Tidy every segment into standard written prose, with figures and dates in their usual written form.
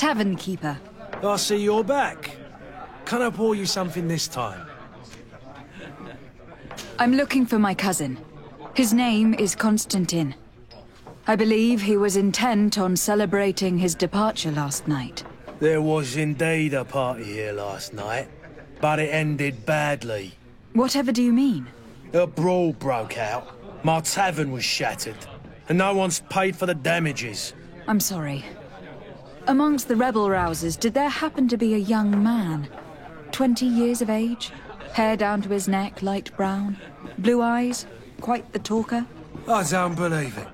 Tavern keeper. I see you're back. Can I pour you something this time? I'm looking for my cousin. His name is Constantin. I believe he was intent on celebrating his departure last night. There was indeed a party here last night, but it ended badly. Whatever do you mean? A brawl broke out. My tavern was shattered, and no one's paid for the damages. I'm sorry. Amongst the rebel rousers, did there happen to be a young man? 20 years of age? Hair down to his neck, light brown? Blue eyes? Quite the talker? I don't believe it.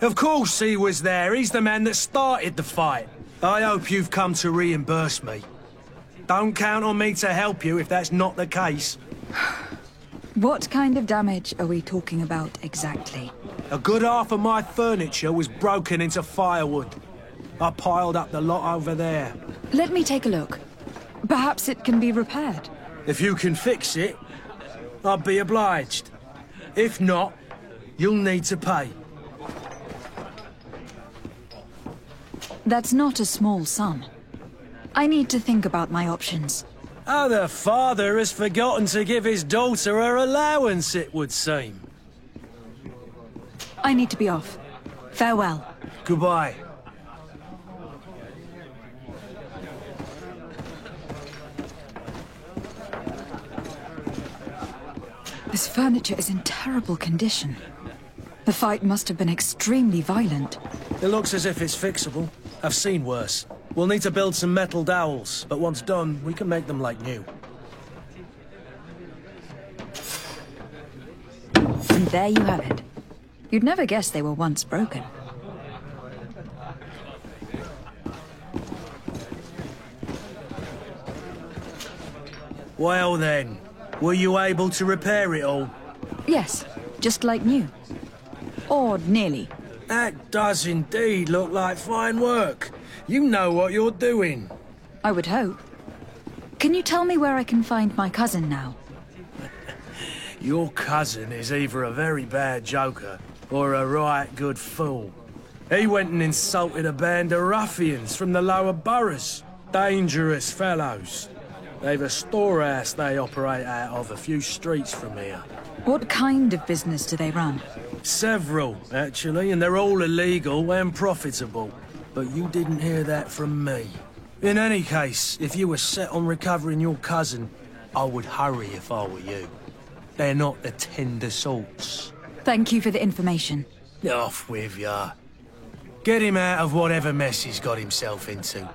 Of course he was there. He's the man that started the fight. I hope you've come to reimburse me. Don't count on me to help you if that's not the case. What kind of damage are we talking about exactly? A good half of my furniture was broken into firewood. I piled up the lot over there. Let me take a look. Perhaps it can be repaired. If you can fix it, I'd be obliged. If not, you'll need to pay. That's not a small sum. I need to think about my options. Oh, the father has forgotten to give his daughter her allowance, it would seem. I need to be off. Farewell. Goodbye. This furniture is in terrible condition. The fight must have been extremely violent. It looks as if it's fixable. I've seen worse. We'll need to build some metal dowels, but once done, we can make them like new. And there you have it. You'd never guess they were once broken. Well then, were you able to repair it all? Yes, just like new. Or nearly. That does indeed look like fine work. You know what you're doing. I would hope. Can you tell me where I can find my cousin now? Your cousin is either a very bad joker or a right good fool. He went and insulted a band of ruffians from the lower boroughs. Dangerous fellows. They've a storehouse they operate out of a few streets from here. What kind of business do they run? Several, actually, and they're all illegal and profitable. But you didn't hear that from me. In any case, if you were set on recovering your cousin, I would hurry if I were you. They're not the tender sorts. Thank you for the information. Off with ya. Get him out of whatever mess he's got himself into.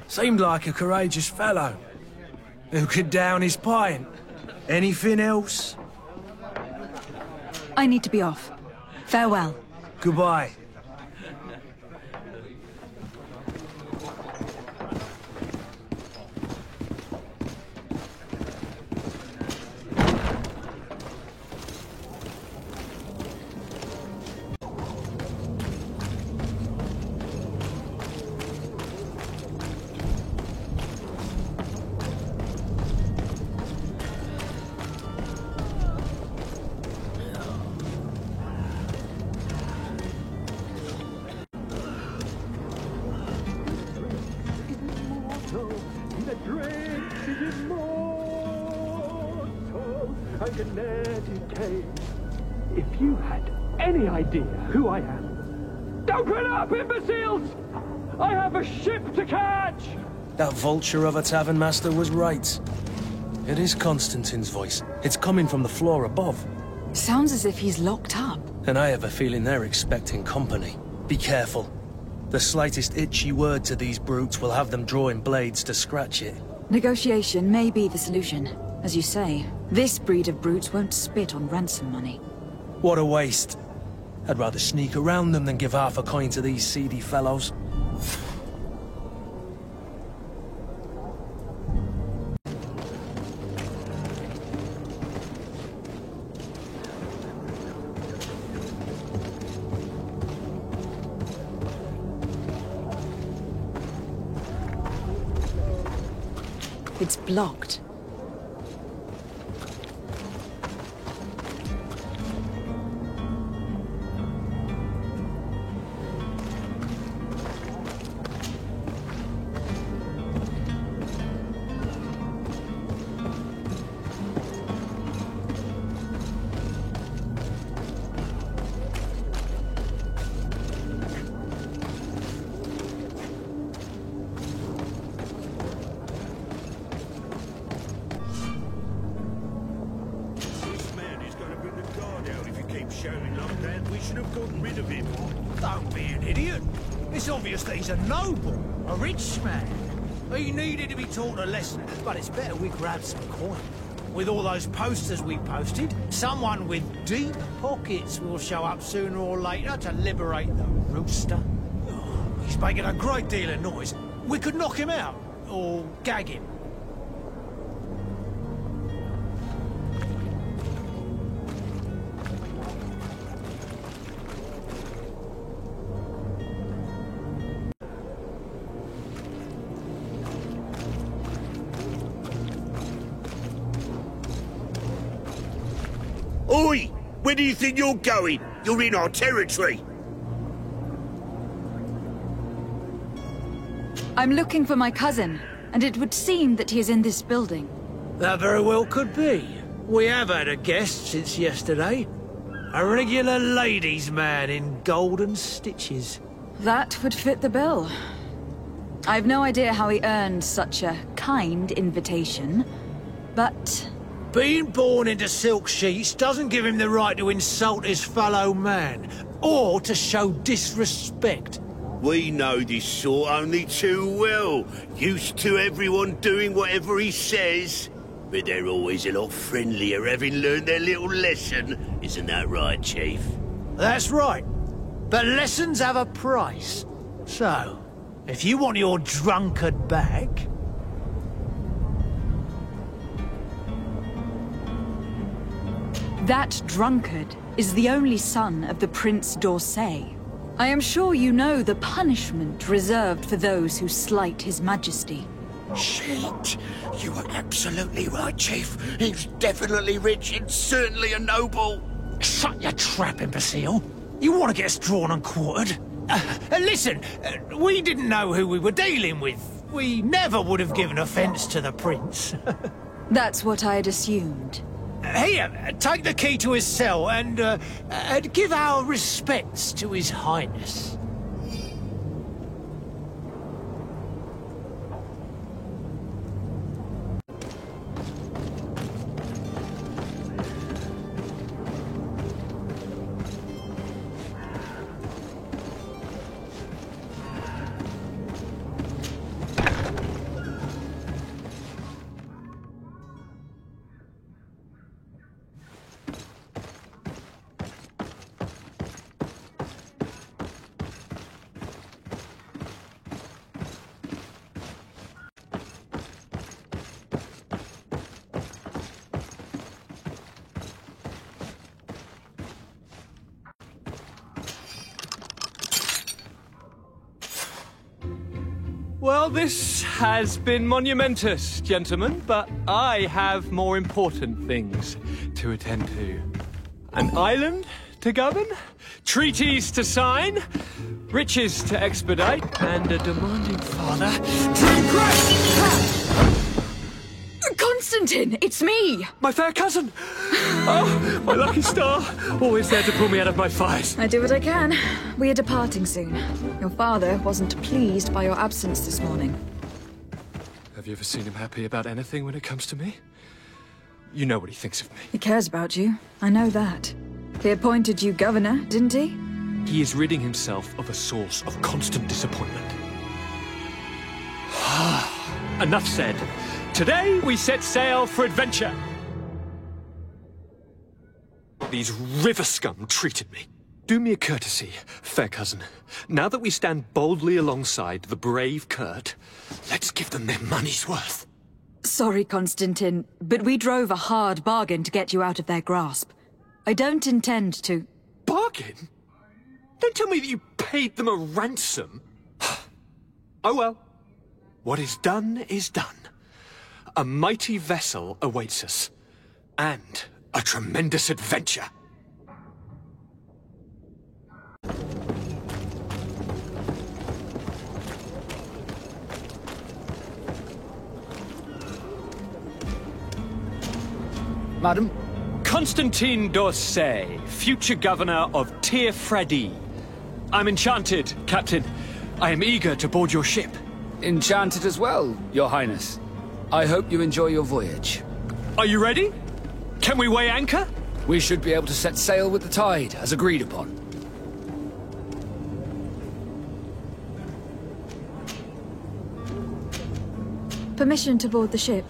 Seemed like a courageous fellow. Who could down his pint? Anything else? I need to be off. Farewell. Goodbye. If you had any idea who I am... Open up, imbeciles! I have a ship to catch! That vulture of a tavern master was right. It is Constantine's voice. It's coming from the floor above. Sounds as if he's locked up. And I have a feeling they're expecting company. Be careful. The slightest itchy word to these brutes will have them drawing blades to scratch it. Negotiation may be the solution. As you say, this breed of brutes won't spit on ransom money. What a waste. I'd rather sneak around them than give half a coin to these seedy fellows. It's blocked. shouldn't have gotten rid of him. Don't be an idiot. It's obvious that he's a noble, a rich man. He needed to be taught a lesson, but it's better we grab some coin. With all those posters we posted, someone with deep pockets will show up sooner or later to liberate the rooster. Oh, he's making a great deal of noise. We could knock him out, or gag him. Oi! Where do you think you're going? You're in our territory. I'm looking for my cousin, and it would seem that he is in this building. That very well could be. We have had a guest since yesterday. A regular ladies' man in golden stitches. That would fit the bill. I've no idea how he earned such a kind invitation, but... Being born into silk sheets doesn't give him the right to insult his fellow man, or to show disrespect. We know this sort only too well. Used to everyone doing whatever he says. But they're always a lot friendlier having learned their little lesson. Isn't that right, Chief? That's right. But lessons have a price. So, if you want your drunkard back... That drunkard is the only son of the Prince d'Orsay. I am sure you know the punishment reserved for those who slight his majesty. Shit! You are absolutely right, Chief. He's definitely rich and certainly a noble. Shut your trap, imbecile. You want to get us drawn and quartered? Listen, we didn't know who we were dealing with. We never would have given offence to the Prince. That's what I'd assumed. Here, take the key to his cell and give our respects to His Highness. Well, this has been monumentous, gentlemen, but I have more important things to attend to. An island to govern, treaties to sign, riches to expedite, and a demanding father to impress! Constantine, it's me! My fair cousin! Oh, my lucky star! Always there to pull me out of my fires. I do what I can. We are departing soon. Your father wasn't pleased by your absence this morning. Have you ever seen him happy about anything when it comes to me? You know what he thinks of me. He cares about you. I know that. He appointed you governor, didn't he? He is ridding himself of a source of constant disappointment. Enough said. Today we set sail for adventure. These river scum treated me. Do me a courtesy, fair cousin. Now that we stand boldly alongside the brave Kurt, let's give them their money's worth. Sorry, Constantine, but we drove a hard bargain to get you out of their grasp. I don't intend to... Bargain? Don't tell me that you paid them a ransom. Oh well. What is done is done. A mighty vessel awaits us. And a tremendous adventure. Madam? Constantine d'Orsay, future governor of Tir Freddy. I'm enchanted, Captain. I am eager to board your ship. Enchanted as well, Your Highness. I hope you enjoy your voyage. Are you ready? Can we weigh anchor? We should be able to set sail with the tide, as agreed upon. Permission to board the ship.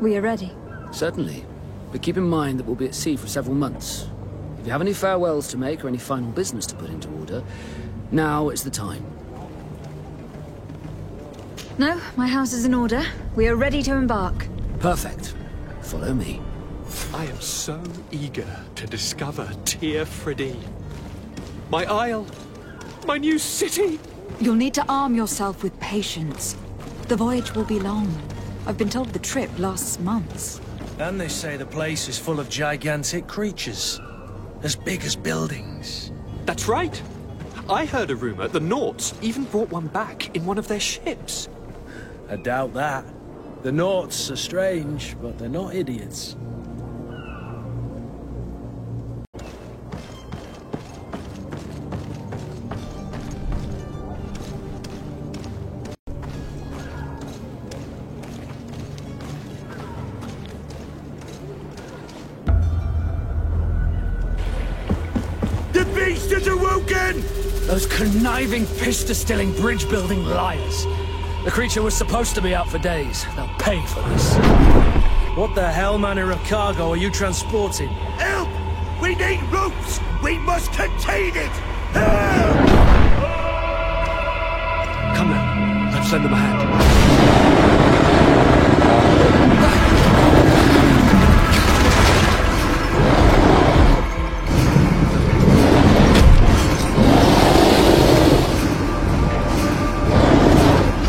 We are ready. Certainly. But keep in mind that we'll be at sea for several months. If you have any farewells to make or any final business to put into order, now is the time. No, my house is in order. We are ready to embark. Perfect. Follow me. I am so eager to discover Teer Fradee. My isle, my new city. You'll need to arm yourself with patience. The voyage will be long. I've been told the trip lasts months. And they say the place is full of gigantic creatures. As big as buildings. That's right. I heard a rumor the Nauts even brought one back in one of their ships. I doubt that. The Nauts are strange, but they're not idiots. The beast is awoken! Those conniving, pista-stilling, bridge-building liars. The creature was supposed to be out for days. They'll pay for this. What the hell manner of cargo are you transporting? Help! We need ropes! We must contain it! Help! Come now, let's lend them a hand.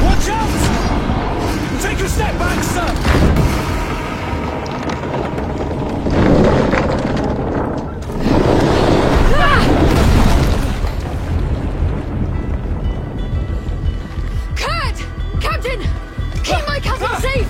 Watch out! Take a step back, sir! Kurt! Captain! Keep my cousin safe!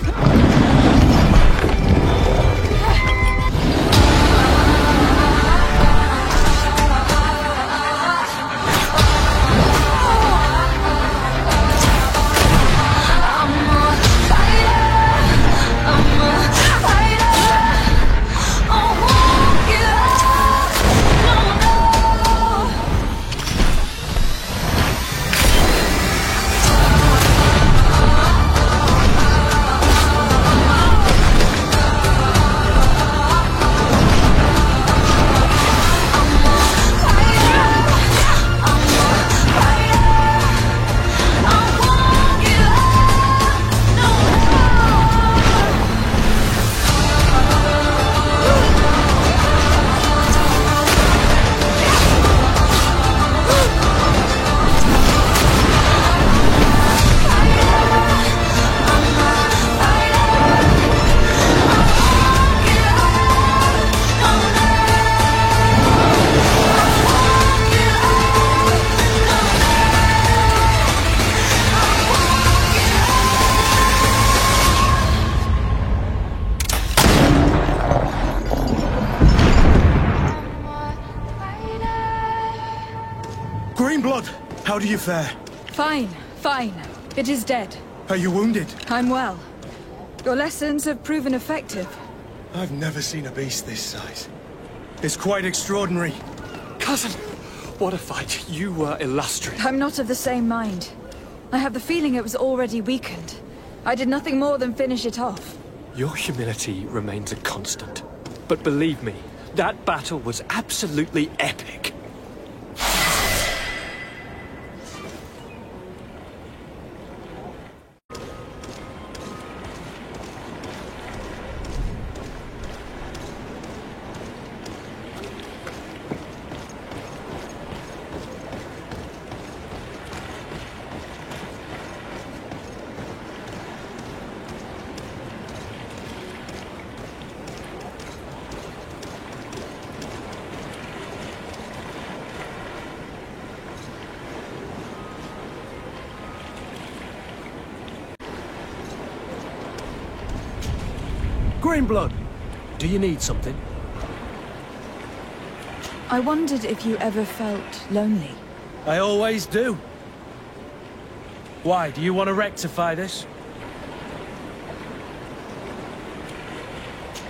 Greenblood, how do you fare? Fine, fine. It is dead. Are you wounded? I'm well. Your lessons have proven effective. I've never seen a beast this size. It's quite extraordinary. Cousin, what a fight. You were illustrious. I'm not of the same mind. I have the feeling it was already weakened. I did nothing more than finish it off. Your humility remains a constant. But believe me, that battle was absolutely epic. Greenblood, do you need something? I wondered if you ever felt lonely. I always do. Why, do you want to rectify this?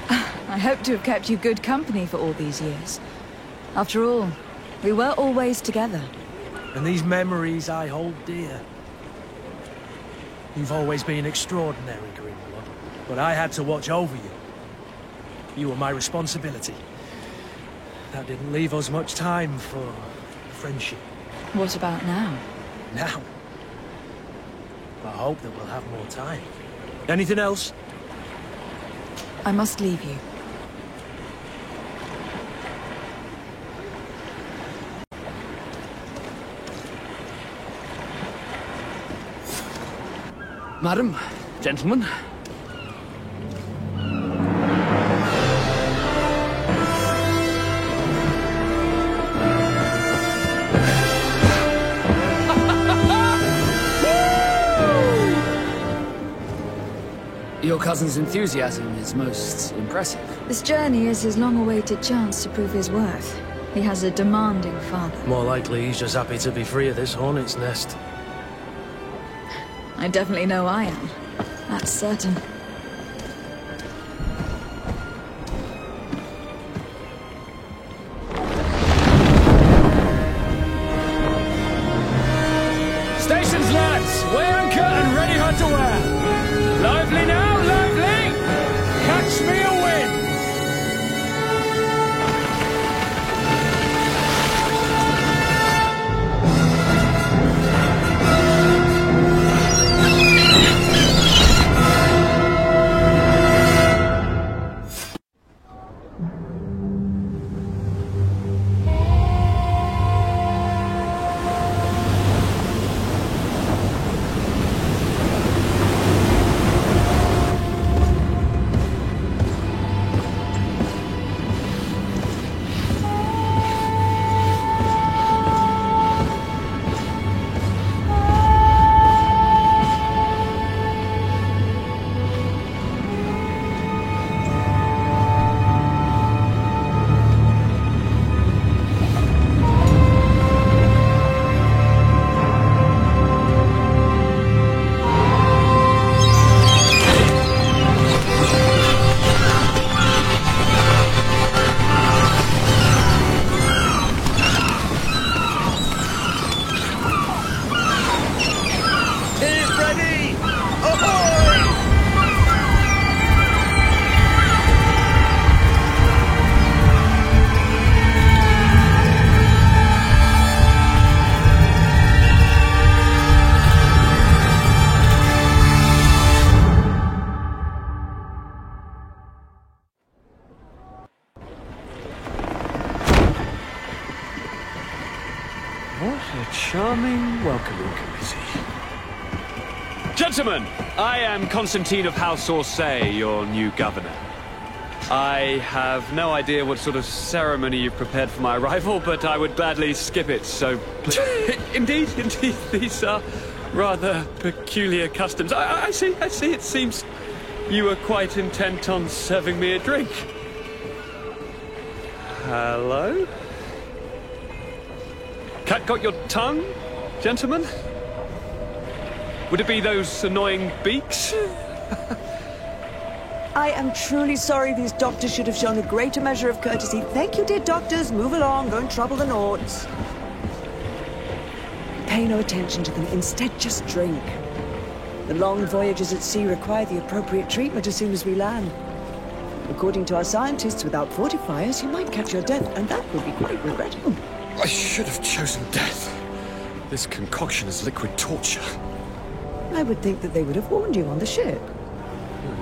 I hope to have kept you good company for all these years. After all, we were always together. And these memories I hold dear. You've always been extraordinary, Greenblood, but I had to watch over you. You were my responsibility. That didn't leave us much time for friendship. What about now? Now, I hope that we'll have more time. Anything else? I must leave you. Madam, gentlemen. Your cousin's enthusiasm is most impressive. This journey is his long-awaited chance to prove his worth. He has a demanding father. More likely he's just happy to be free of this hornet's nest. I definitely know I am. That's certain. Stations, lads! Wear anchor and ready her to wear! Lively now, lively! Catch me a wind! What a charming welcoming committee. Gentlemen, I am Constantine of House Orsay, your new governor. I have no idea what sort of ceremony you've prepared for my arrival, but I would gladly skip it, so... Indeed, these are rather peculiar customs. I see, it seems you are quite intent on serving me a drink. Hello? Cat got your tongue, gentlemen? Would it be those annoying beaks? I am truly sorry. These doctors should have shown a greater measure of courtesy. Thank you, dear doctors. Move along. Don't trouble the Nords. Pay no attention to them. Instead, just drink. The long voyages at sea require the appropriate treatment as soon as we land. According to our scientists, without fortifiers, you might catch your death, and that would be quite regrettable. I should have chosen death. This concoction is liquid torture. I would think that they would have warned you on the ship.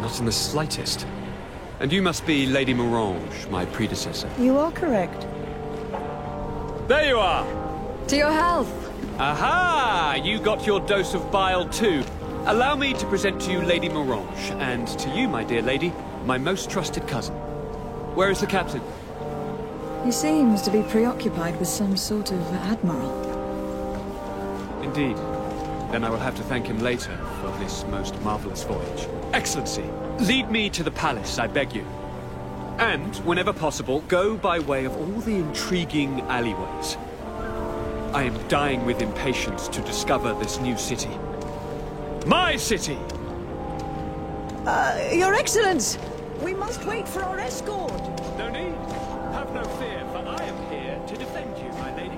Not in the slightest. And you must be Lady Morange, my predecessor. You are correct. There you are! To your health! Aha! You got your dose of bile too. Allow me to present to you Lady Morange, and to you, my dear lady, my most trusted cousin. Where is the captain? He seems to be preoccupied with some sort of admiral. Indeed. Then I will have to thank him later for this most marvelous voyage. Excellency, lead me to the palace, I beg you. And, whenever possible, go by way of all the intriguing alleyways. I am dying with impatience to discover this new city. My city! Your Excellence! We must wait for our escort! No need. Have no fear, for I am here to defend you, my lady.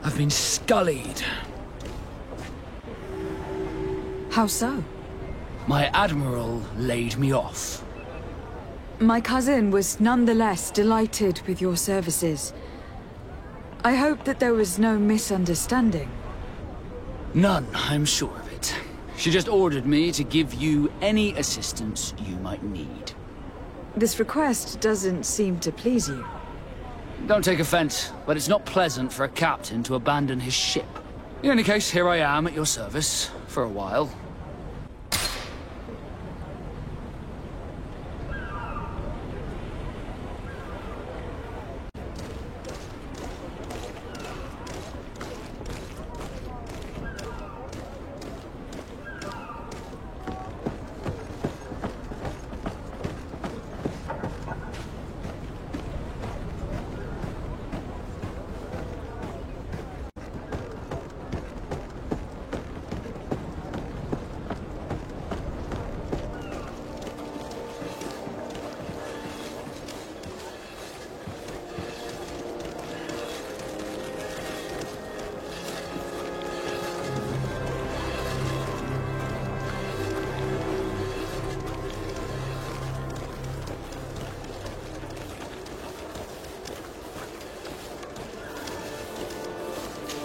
I've been scullied. How so? My admiral laid me off. My cousin was nonetheless delighted with your services. I hope that there was no misunderstanding. None, I'm sure of it. She just ordered me to give you any assistance you might need. This request doesn't seem to please you. Don't take offense, but it's not pleasant for a captain to abandon his ship. In any case, here I am at your service, for a while.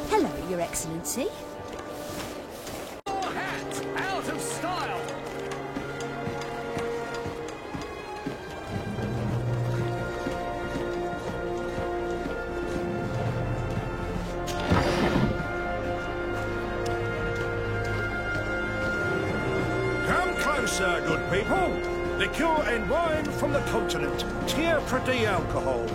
Hello, Your Excellency. Your hat out of style! Come closer, good people. Liqueur and wine from the continent. Tier pretty alcohol.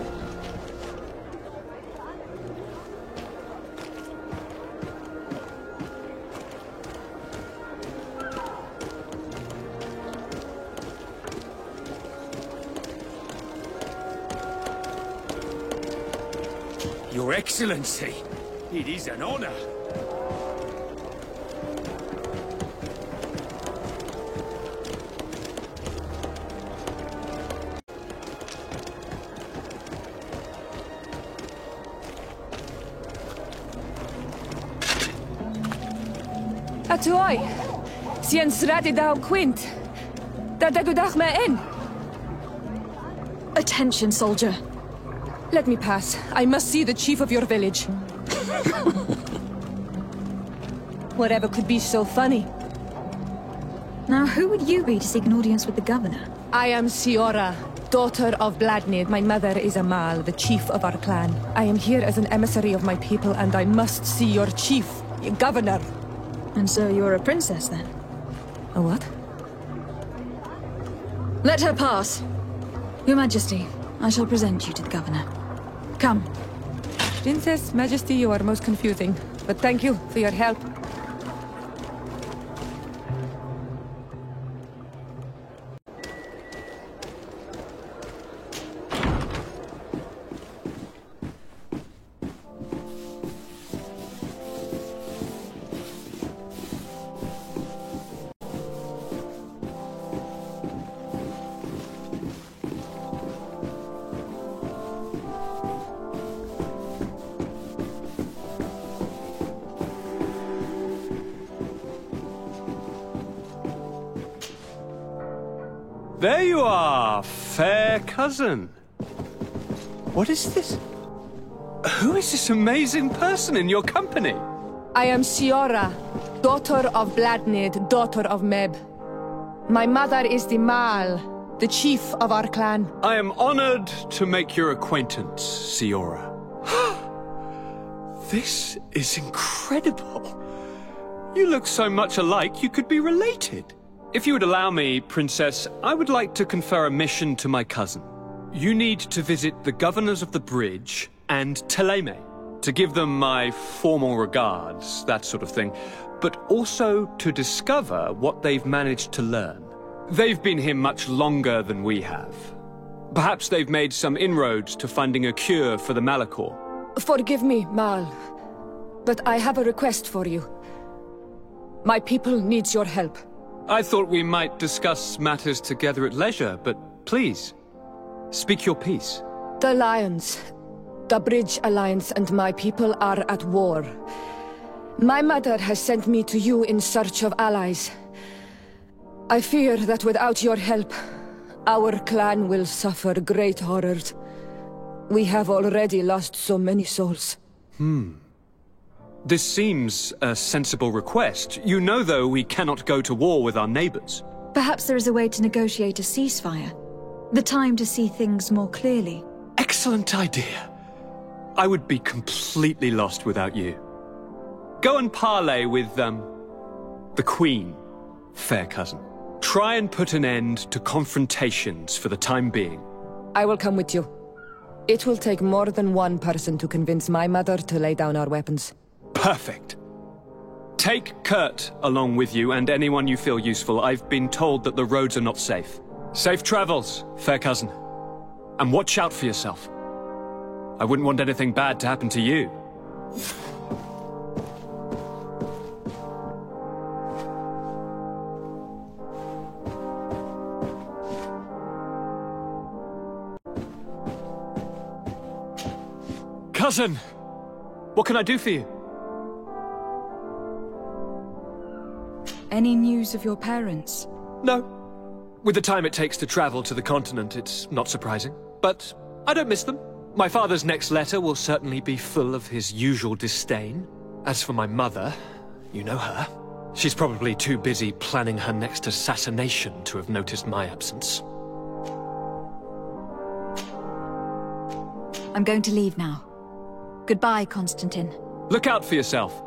Your Excellency, it is an honor. Atuoi, sien sradi dau quint. Da degudach me in. Attention, soldier. Let me pass. I must see the chief of your village. Whatever could be so funny? Now, who would you be to seek an audience with the governor? I am Siora, daughter of Bladnid. My mother is Amal, the chief of our clan. I am here as an emissary of my people, and I must see your chief, your governor. And so you're a princess, then? A what? Let her pass. Your Majesty, I shall present you to the governor. Come. Princess, Majesty, you are most confusing. But thank you for your help. There you are, fair cousin. What is this? Who is this amazing person in your company? I am Siora, daughter of Bladnid, daughter of Meb. My mother is the Mal, the chief of our clan. I am honored to make your acquaintance, Siora. This is incredible. You look so much alike you could be related. If you would allow me, Princess, I would like to confer a mission to my cousin. You need to visit the governors of the bridge and Teleme to give them my formal regards, that sort of thing, but also to discover what they've managed to learn. They've been here much longer than we have. Perhaps they've made some inroads to finding a cure for the Malachor. Forgive me, Mal, but I have a request for you. My people needs your help. I thought we might discuss matters together at leisure, but please, speak your piece. The Lions, the Bridge Alliance and my people are at war. My mother has sent me to you in search of allies. I fear that without your help, our clan will suffer great horrors. We have already lost so many souls. This seems a sensible request. You know, though, we cannot go to war with our neighbors. Perhaps there is a way to negotiate a ceasefire. The time to see things more clearly. Excellent idea. I would be completely lost without you. Go and parley with, the Queen, fair cousin. Try and put an end to confrontations for the time being. I will come with you. It will take more than one person to convince my mother to lay down our weapons. Perfect. Take Kurt along with you and anyone you feel useful. I've been told that the roads are not safe. Safe travels, fair cousin. And watch out for yourself. I wouldn't want anything bad to happen to you. Cousin! What can I do for you? Any news of your parents? No. With the time it takes to travel to the continent, it's not surprising. But I don't miss them. My father's next letter will certainly be full of his usual disdain. As for my mother, you know her. She's probably too busy planning her next assassination to have noticed my absence. I'm going to leave now. Goodbye, Constantine. Look out for yourself.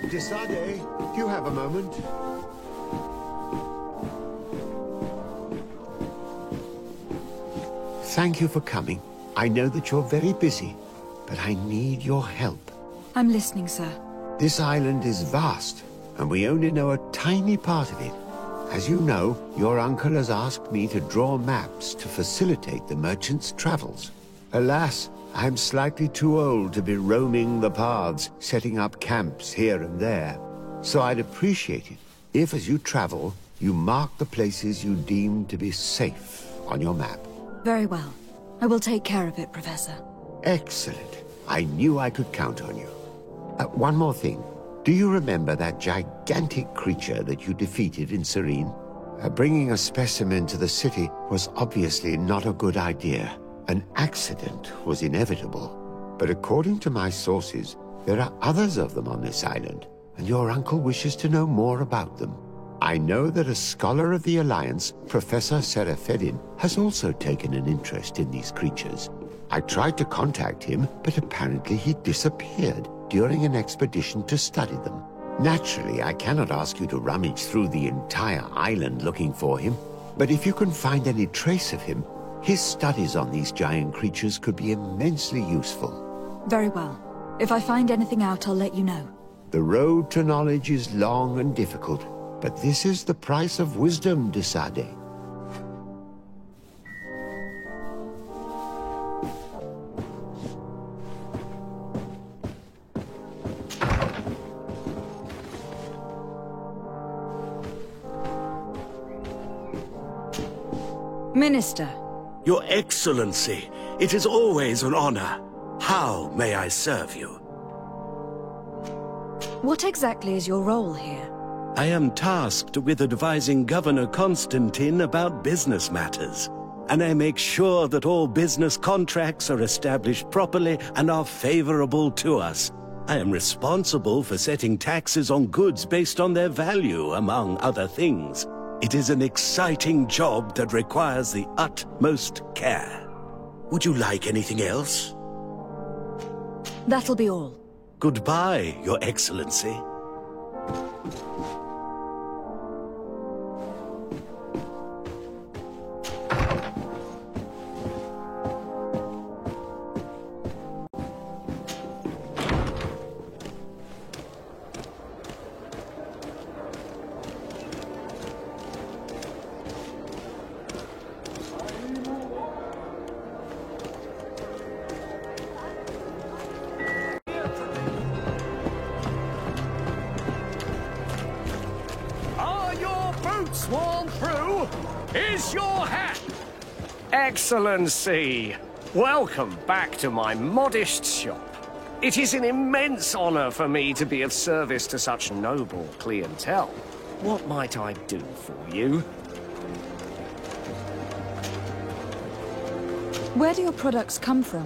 De Sardet, do you have a moment? Thank you for coming. I know that you're very busy, but I need your help. I'm listening, sir. This island is vast, and we only know a tiny part of it. As you know, your uncle has asked me to draw maps to facilitate the merchants' travels. Alas, I'm slightly too old to be roaming the paths, setting up camps here and there. So I'd appreciate it if, as you travel, you mark the places you deem to be safe on your map. Very well. I will take care of it, Professor. Excellent. I knew I could count on you. One more thing. Do you remember that gigantic creature that you defeated in Serene? Bringing a specimen to the city was obviously not a good idea. An accident was inevitable. But according to my sources, there are others of them on this island, and your uncle wishes to know more about them. I know that a scholar of the Alliance, Professor Serafedin, has also taken an interest in these creatures. I tried to contact him, but apparently he disappeared during an expedition to study them. Naturally, I cannot ask you to rummage through the entire island looking for him, but if you can find any trace of him, his studies on these giant creatures could be immensely useful. Very well. If I find anything out, I'll let you know. The road to knowledge is long and difficult, but this is the price of wisdom, de Sardet. Minister. Your Excellency, it is always an honor. How may I serve you? What exactly is your role here? I am tasked with advising Governor Constantine about business matters, and I make sure that all business contracts are established properly and are favorable to us. I am responsible for setting taxes on goods based on their value, among other things. It is an exciting job that requires the utmost care. Would you like anything else? That'll be all. Goodbye, Your Excellency. Here's your hat! Excellency, welcome back to my modest shop. It is an immense honor for me to be of service to such noble clientele. What might I do for you? Where do your products come from?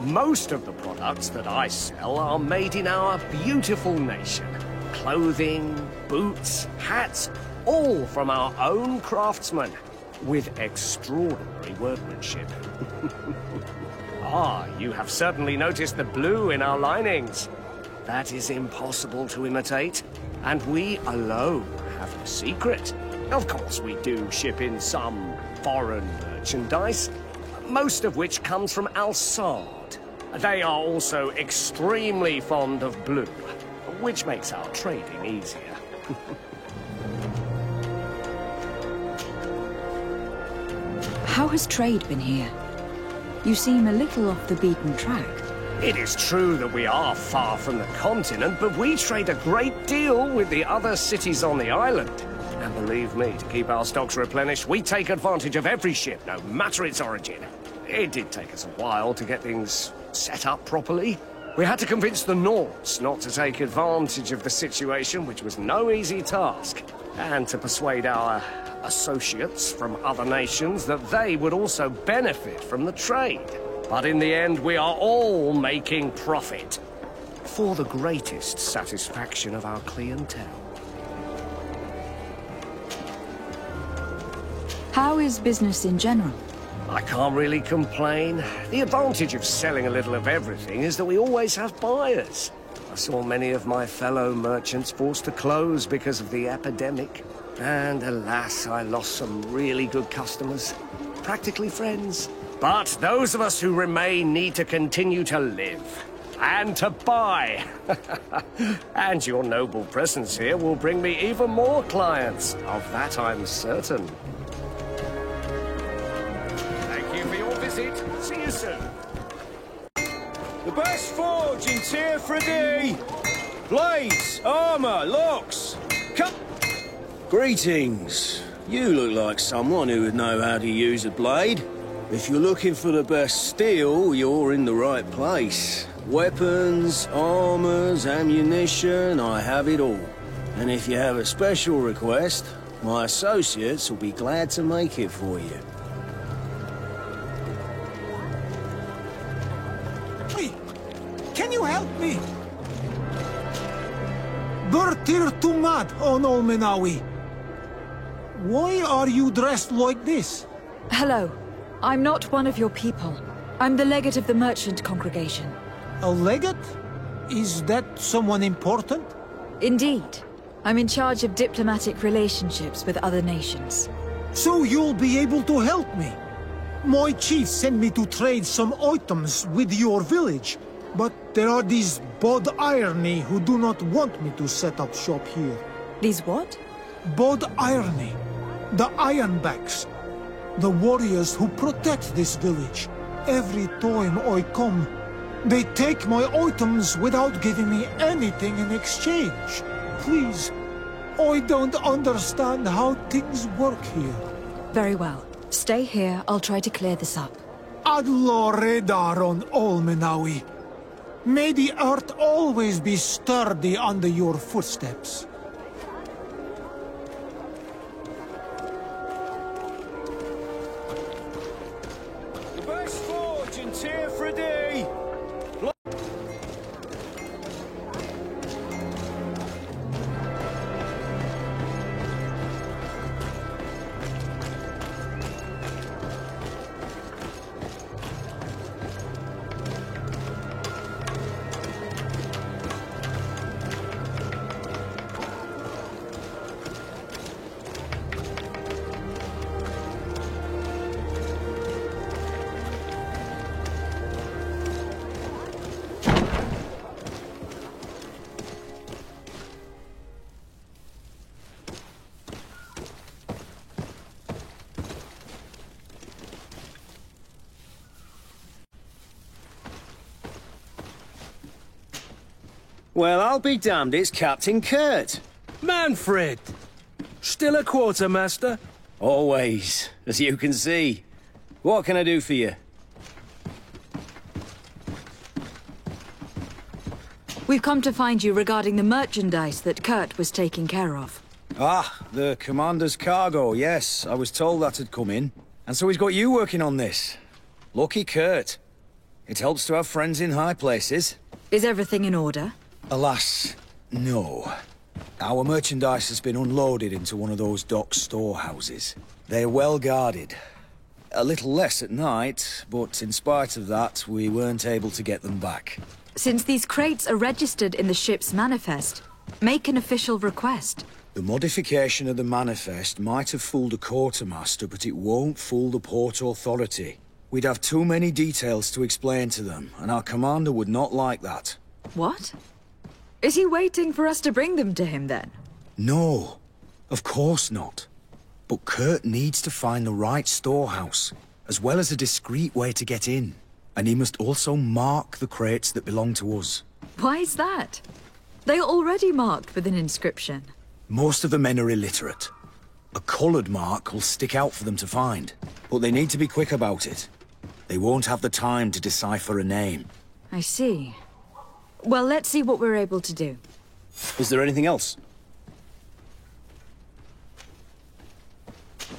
Most of the products that I sell are made in our beautiful nation. Clothing, boots, hats, all from our own craftsmen, with extraordinary workmanship. Ah, you have certainly noticed the blue in our linings. That is impossible to imitate, and we alone have the secret. Of course, we do ship in some foreign merchandise, most of which comes from Alsard. They are also extremely fond of blue, which makes our trading easier. How has trade been here? You seem a little off the beaten track. It is true that we are far from the continent, but we trade a great deal with the other cities on the island. And believe me, to keep our stocks replenished, we take advantage of every ship, no matter its origin. It did take us a while to get things set up properly. We had to convince the Nords not to take advantage of the situation, which was no easy task, and to persuade our associates from other nations that they would also benefit from the trade. But in the end, we are all making profit, for the greatest satisfaction of our clientele. How is business in general? I can't really complain. The advantage of selling a little of everything is that we always have buyers. I saw many of my fellow merchants forced to close because of the epidemic. And alas, I lost some really good customers. Practically friends. But those of us who remain need to continue to live. And to buy. And your noble presence here will bring me even more clients. Of that I'm certain. See you soon. The best forge in Tier 3D. Blades, armor, locks. Come. Greetings. You look like someone who would know how to use a blade. If you're looking for the best steel, you're in the right place. Weapons, armors, ammunition, I have it all. And if you have a special request, my associates will be glad to make it for you. Can you help me? Bertir Tumad on Olmenawi. Why are you dressed like this? Hello. I'm not one of your people. I'm the legate of the merchant congregation. A legate? Is that someone important? Indeed. I'm in charge of diplomatic relationships with other nations. So you'll be able to help me. My chief sent me to trade some items with your village. But there are these Bod Irony who do not want me to set up shop here. These what? Bod Irony. The Ironbacks. The warriors who protect this village. Every time I come, they take my items without giving me anything in exchange. Please, I don't understand how things work here. Very well. Stay here, I'll try to clear this up. Adlo Redar on Olmenawi. May the earth always be sturdy under your footsteps. The best forge in Tier 3D. Well, I'll be damned, it's Captain Kurt. Manfred! Still a quartermaster? Always, as you can see. What can I do for you? We've come to find you regarding the merchandise that Kurt was taking care of. Ah, the commander's cargo, yes. I was told that had come in. And so he's got you working on this. Lucky Kurt. It helps to have friends in high places. Is everything in order? Alas, no. Our merchandise has been unloaded into one of those dock storehouses. They're well guarded. A little less at night, but in spite of that, we weren't able to get them back. Since these crates are registered in the ship's manifest, make an official request. The modification of the manifest might have fooled a quartermaster, but it won't fool the Port Authority. We'd have too many details to explain to them, and our commander would not like that. What? Is he waiting for us to bring them to him, then? No, of course not. But Kurt needs to find the right storehouse, as well as a discreet way to get in. And he must also mark the crates that belong to us. Why is that? They are already marked with an inscription. Most of the men are illiterate. A coloured mark will stick out for them to find, but they need to be quick about it. They won't have the time to decipher a name. I see. Well, let's see what we're able to do. Is there anything else?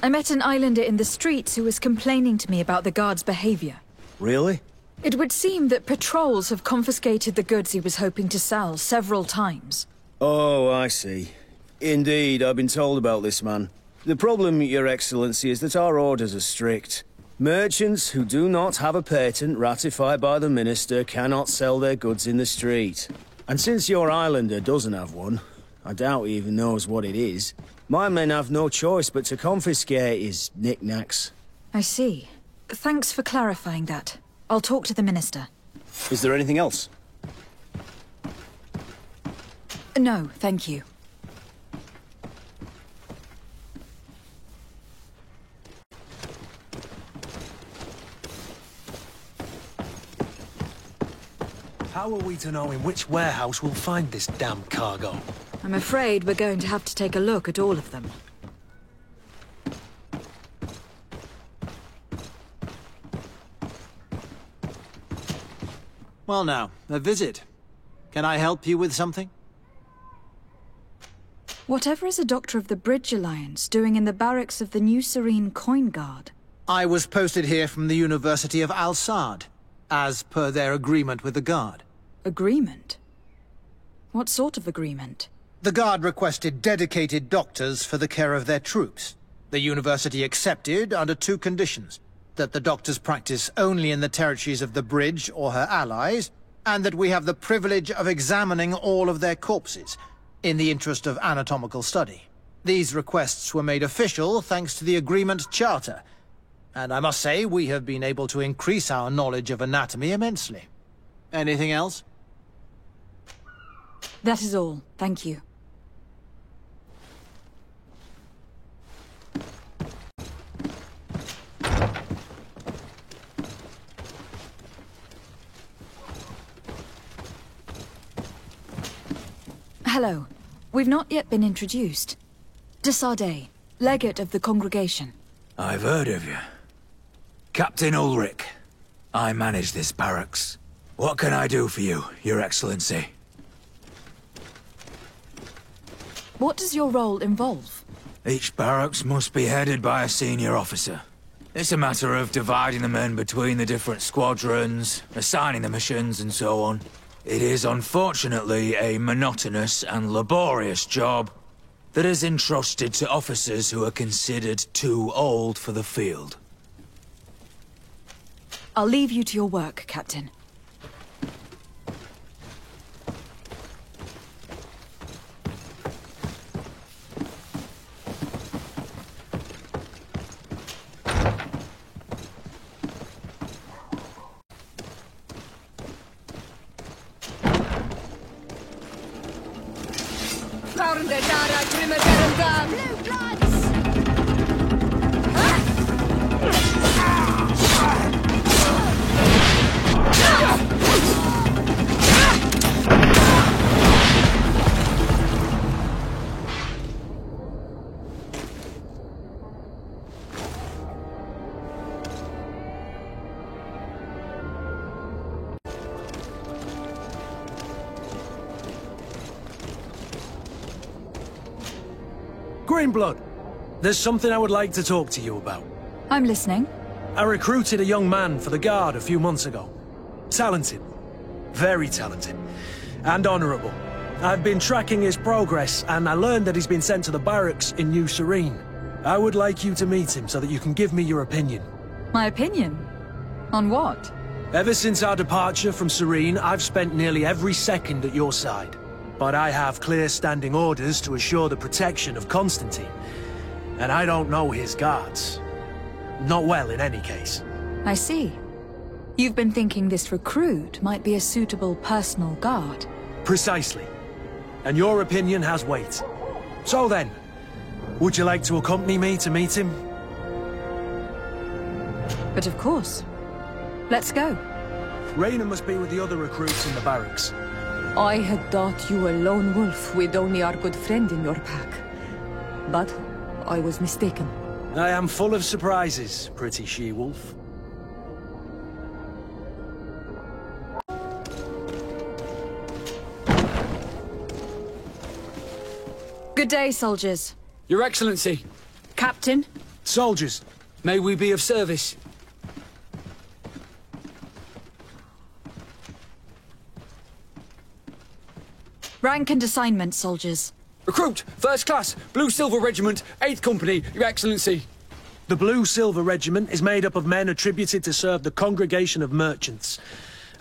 I met an islander in the streets who was complaining to me about the guard's behavior. Really? It would seem that patrols have confiscated the goods he was hoping to sell several times. Oh, I see. Indeed, I've been told about this man. The problem, Your Excellency, is that our orders are strict. Merchants who do not have a patent ratified by the Minister cannot sell their goods in the street. And since your islander doesn't have one, I doubt he even knows what it is, my men have no choice but to confiscate his knickknacks. I see. Thanks for clarifying that. I'll talk to the Minister. Is there anything else? No, thank you. How are we to know in which warehouse we'll find this damn cargo? I'm afraid we're going to have to take a look at all of them. Well now, a visit. Can I help you with something? Whatever is a Doctor of the Bridge Alliance doing in the barracks of the New Serene Coin Guard? I was posted here from the University of Al-Sad, as per their agreement with the Guard. Agreement? What sort of agreement? The Guard requested dedicated doctors for the care of their troops. The University accepted under two conditions: that the doctors practice only in the territories of the Bridge or her allies, and that we have the privilege of examining all of their corpses, in the interest of anatomical study. These requests were made official thanks to the Agreement Charter, and I must say we have been able to increase our knowledge of anatomy immensely. Anything else? That is all, thank you. Hello. We've not yet been introduced. De Sardet, legate of the congregation. I've heard of you. Captain Ulrich. I manage this barracks. What can I do for you, Your Excellency? What does your role involve? Each barracks must be headed by a senior officer. It's a matter of dividing the men between the different squadrons, assigning the missions, and so on. It is unfortunately a monotonous and laborious job that is entrusted to officers who are considered too old for the field. I'll leave you to your work, Captain. Greenblood, there's something I would like to talk to you about. I'm listening. I recruited a young man for the Guard a few months ago. Talented. Very talented. And honourable. I've been tracking his progress, and I learned that he's been sent to the barracks in New Serene. I would like you to meet him so that you can give me your opinion. My opinion? On what? Ever since our departure from Serene, I've spent nearly every second at your side. But I have clear standing orders to assure the protection of Constantine. And I don't know his guards. Not well, in any case. I see. You've been thinking this recruit might be a suitable personal guard. Precisely. And your opinion has weight. So then, would you like to accompany me to meet him? But of course. Let's go. Raynor must be with the other recruits in the barracks. I had thought you a lone wolf with only our good friend in your pack. But I was mistaken. I am full of surprises, pretty she-wolf. Good day, soldiers. Your Excellency. Captain. Soldiers. May we be of service? Rank and assignment, soldiers. Recruit, First Class, Blue Silver Regiment, 8th Company, Your Excellency. The Blue Silver Regiment is made up of men attributed to serve the Congregation of Merchants.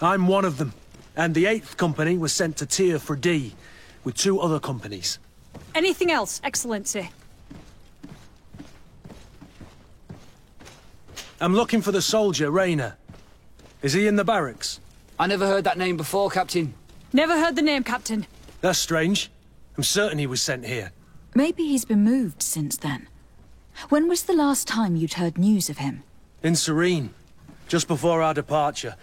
I'm one of them, and the 8th Company was sent to Tyr for D, with 2 other companies. Anything else, Excellency? I'm looking for the soldier, Raynor. Is he in the barracks? I never heard that name before, Captain. Never heard the name, Captain. That's strange. I'm certain he was sent here. Maybe he's been moved since then. When was the last time you'd heard news of him? In Serene. Just before our departure.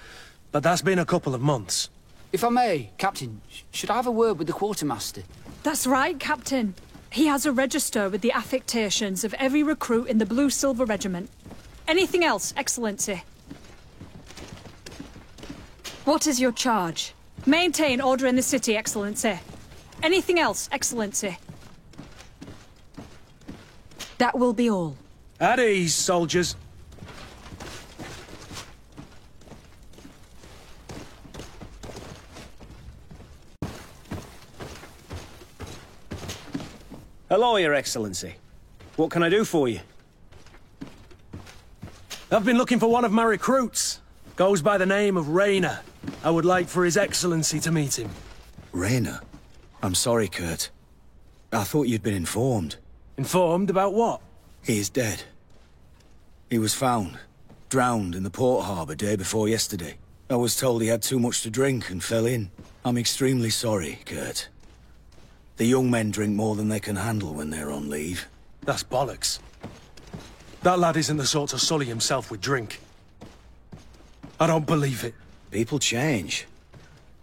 But that's been a couple of months. If I may, Captain, should I have a word with the Quartermaster? That's right, Captain. He has a register with the affectations of every recruit in the Blue Silver Regiment. Anything else, Excellency? What is your charge? Maintain order in the city, Excellency. Anything else, Excellency? That will be all. At ease, soldiers. Hello, Your Excellency. What can I do for you? I've been looking for one of my recruits. Goes by the name of Raynor. I would like for His Excellency to meet him. Raynor? I'm sorry, Kurt. I thought you'd been informed. Informed about what? He is dead. He was found, drowned in the port harbour day before yesterday. I was told he had too much to drink and fell in. I'm extremely sorry, Kurt. The young men drink more than they can handle when they're on leave. That's bollocks. That lad isn't the sort to sully himself with drink. I don't believe it. People change.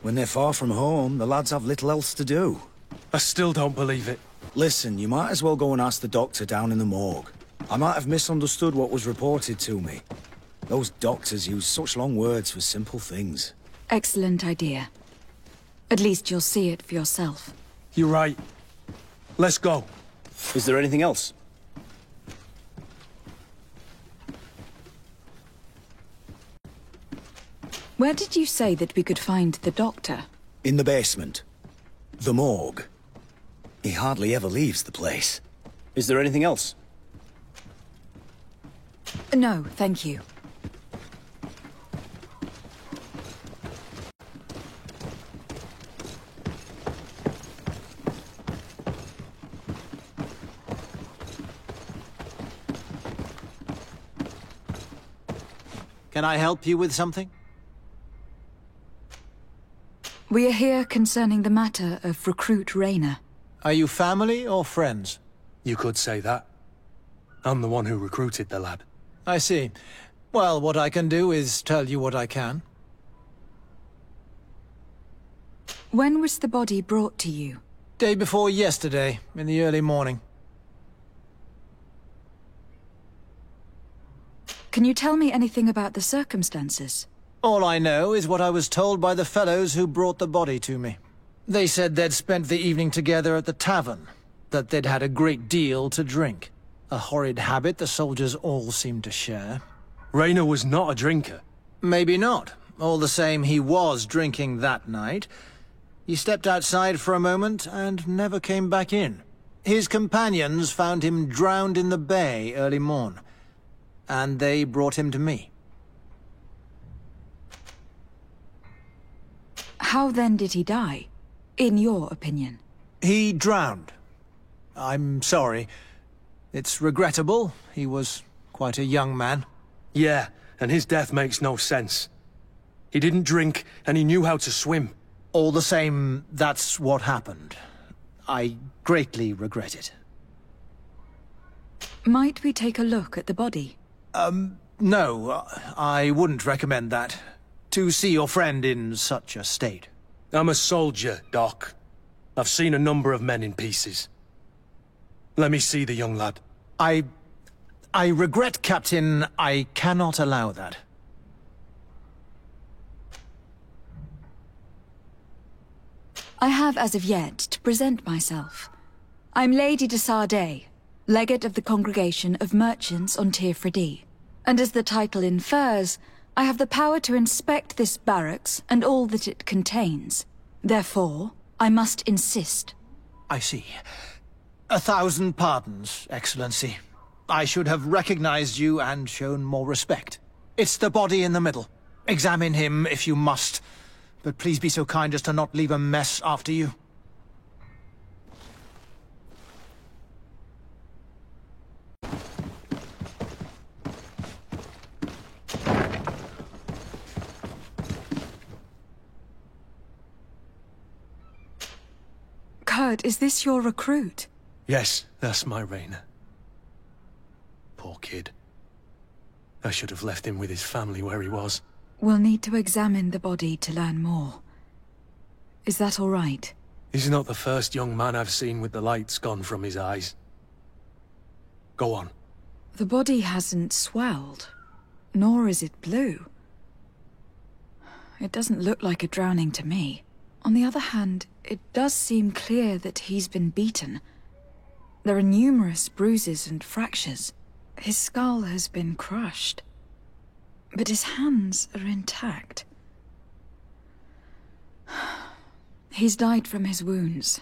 When they're far from home, the lads have little else to do. I still don't believe it. Listen, you might as well go and ask the doctor down in the morgue. I might have misunderstood what was reported to me. Those doctors use such long words for simple things. Excellent idea. At least you'll see it for yourself. You're right. Let's go. Is there anything else? Where did you say that we could find the doctor? In the basement. The morgue. He hardly ever leaves the place. Is there anything else? No, thank you. Can I help you with something? We are here concerning the matter of recruit Raynor. Are you family or friends? You could say that. I'm the one who recruited the lad. I see. Well, what I can do is tell you what I can. When was the body brought to you? Day before yesterday, in the early morning. Can you tell me anything about the circumstances? All I know is what I was told by the fellows who brought the body to me. They said they'd spent the evening together at the tavern. that they'd had a great deal to drink. A horrid habit the soldiers all seemed to share. Rayner was not a drinker. Maybe not. All the same, he was drinking that night. He stepped outside for a moment and never came back in. His companions found him drowned in the bay early morn, and they brought him to me. How then did he die, in your opinion? He drowned. I'm sorry. It's regrettable. He was quite a young man. Yeah, and his death makes no sense. He didn't drink, and he knew how to swim. All the same, that's what happened. I greatly regret it. Might we take a look at the body? No, I wouldn't recommend that. To see your friend in such a state. I'm a soldier, Doc. I've seen a number of men in pieces. Let me see the young lad. I regret, Captain. I cannot allow that. I have as of yet to present myself. I'm Lady de Sardet, legate of the Congregation of Merchants on Tir Fradee. And as the title infers, I have the power to inspect this barracks and all that it contains. Therefore, I must insist. I see. 1,000 pardons, Excellency. I should have recognized you and shown more respect. It's the body in the middle. Examine him if you must, but please be so kind as to not leave a mess after you. Kurt, is this your recruit? Yes, that's my Rayner. Poor kid. I should have left him with his family where he was. We'll need to examine the body to learn more. Is that all right? He's not the first young man I've seen with the lights gone from his eyes. Go on. The body hasn't swelled, nor is it blue. It doesn't look like a drowning to me. On the other hand, it does seem clear that he's been beaten. There are numerous bruises and fractures. His skull has been crushed, but his hands are intact. He's died from his wounds,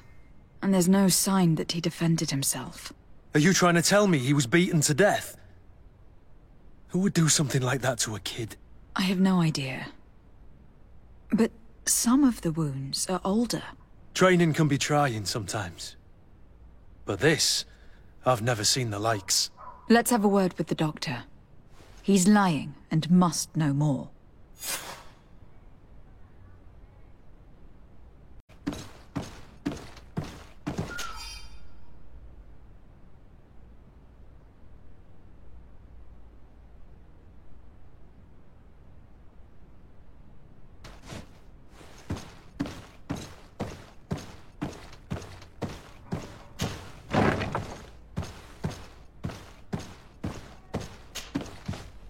and there's no sign that he defended himself. Are you trying to tell me he was beaten to death? Who would do something like that to a kid? I have no idea. But some of the wounds are older. Training can be trying sometimes. But this, I've never seen the likes. Let's have a word with the doctor. He's lying and must know more.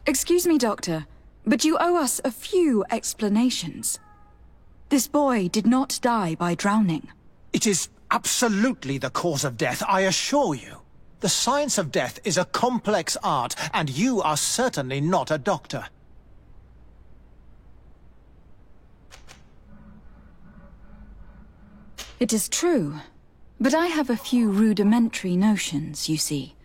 Excuse me, Doctor, but you owe us a few explanations. This boy did not die by drowning. It is absolutely the cause of death, I assure you. The science of death is a complex art, and you are certainly not a doctor. It is true, but I have a few rudimentary notions, you see,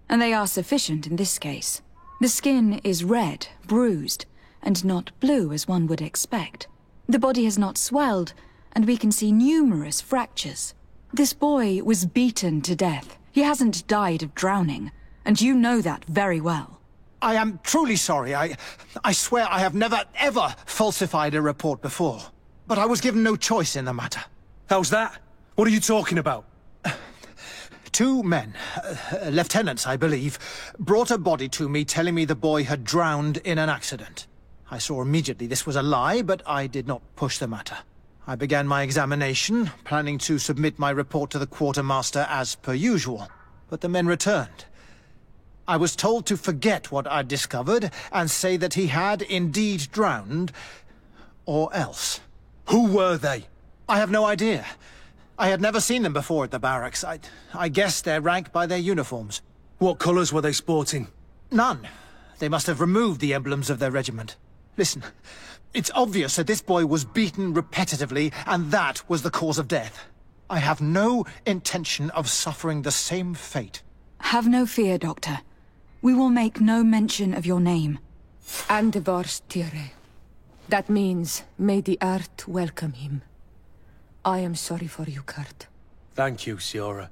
and they are sufficient in this case. The skin is red, bruised, and not blue as one would expect. The body has not swelled, and we can see numerous fractures. This boy was beaten to death. He hasn't died of drowning, and you know that very well. I am truly sorry. I swear I have never, ever falsified a report before. But I was given no choice in the matter. How's that? What are you talking about? 2 men, lieutenants, I believe, brought a body to me telling me the boy had drowned in an accident. I saw immediately this was a lie, but I did not push the matter. I began my examination, planning to submit my report to the quartermaster as per usual, but the men returned. I was told to forget what I'd discovered and say that he had indeed drowned, or else. Who were they? I have no idea. I had never seen them before at the barracks. I guessed their rank by their uniforms. What colours were they sporting? None. They must have removed the emblems of their regiment. Listen, it's obvious that this boy was beaten repetitively, and that was the cause of death. I have no intention of suffering the same fate. Have no fear, Doctor. We will make no mention of your name. Andvars Tire. That means, may the earth welcome him. I am sorry for you, Kurt. Thank you, Siora.